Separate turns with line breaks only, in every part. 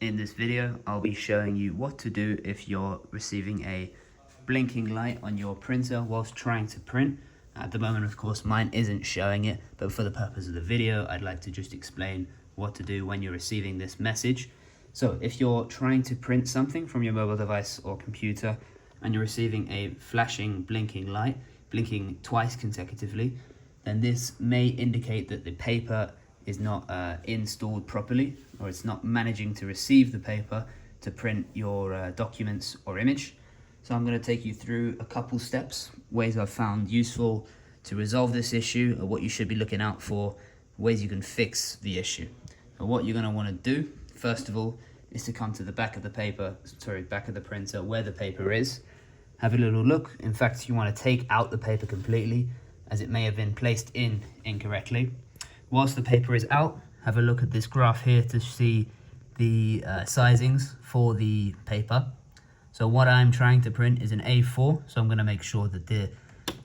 In this video, I'll be showing you what to do if you're receiving a blinking light on your printer whilst trying to print. At the moment, of course, mine isn't showing it, but for the purpose of the video, I'd like to just explain what to do when you're receiving this message. So if you're trying to print something from your mobile device or computer and you're receiving a flashing, blinking light, blinking twice consecutively, then this may indicate that the paper is not installed properly, or it's not managing to receive the paper to print your documents or image. So I'm going to take you through a couple steps, ways I've found useful to resolve this issue, or what you should be looking out for, ways you can fix the issue. So what you're going to want to do, first of all, is to come to the back of the back of the printer where the paper is. Have a little look. In fact, you want to take out the paper completely, as it may have been placed in incorrectly. Whilst the paper is out, have a look at this graph here to see the sizings for the paper. So what I'm trying to print is an A4, so I'm going to make sure that the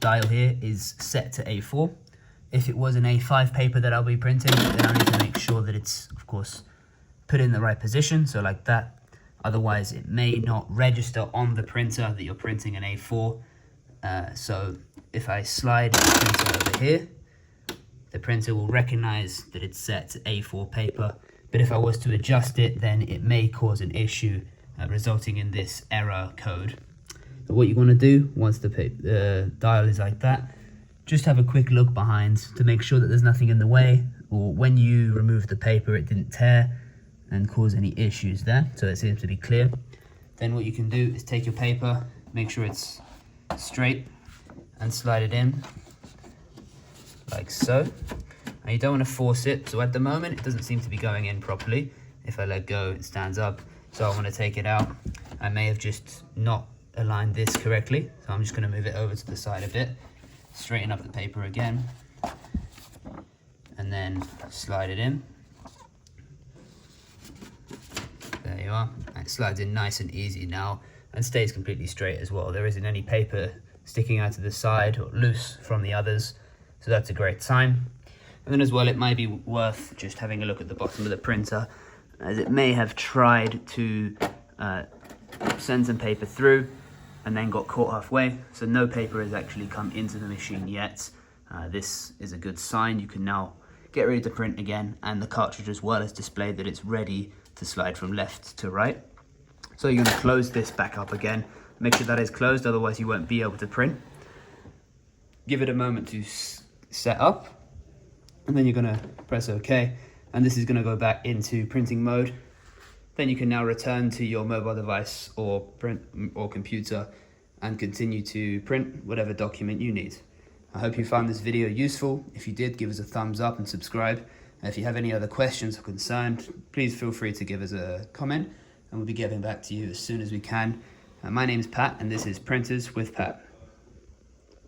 dial here is set to A4. If it was an A5 paper that I'll be printing, then I need to make sure that it's, of course, put in the right position, so like that. Otherwise, it may not register on the printer that you're printing an A4. So if I slide the printer over here, the printer will recognize that it's set to A4 paper, but if I was to adjust it, then it may cause an issue, resulting in this error code. So what you want to do once the dial is like that, just have a quick look behind to make sure that there's nothing in the way, or when you remove the paper it didn't tear and cause any issues there, so it seems to be clear. Then what you can do is take your paper, make sure it's straight, and slide it in like so. Now you don't want to force it, so at the moment it doesn't seem to be going in properly. If I let go, it stands up, so I want to take it out. I may have just not aligned this correctly, so I'm just going to move it over to the side a bit, straighten up the paper again, and then slide it in. There you are. It slides in nice and easy now and stays completely straight as well. There isn't any paper sticking out to the side or loose from the others, so that's a great sign. And then as well, it might be worth just having a look at the bottom of the printer, as it may have tried to send some paper through and then got caught halfway, so no paper has actually come into the machine yet. This is a good sign. You can now get ready to print again, and the cartridge as well has displayed that it's ready to slide from left to right. So you're going to close this back up again, make sure that is closed, otherwise you won't be able to print. Give it a moment to set up, and then you're going to press OK, and this is going to go back into printing mode. Then you can now return to your mobile device or computer and continue to print whatever document you need. I hope you found this video useful. If you did, give us a thumbs up and subscribe. And if you have any other questions or concerns, please feel free to give us a comment, and we'll be getting back to you as soon as we can. My name is Pat, and this is Printers with Pat.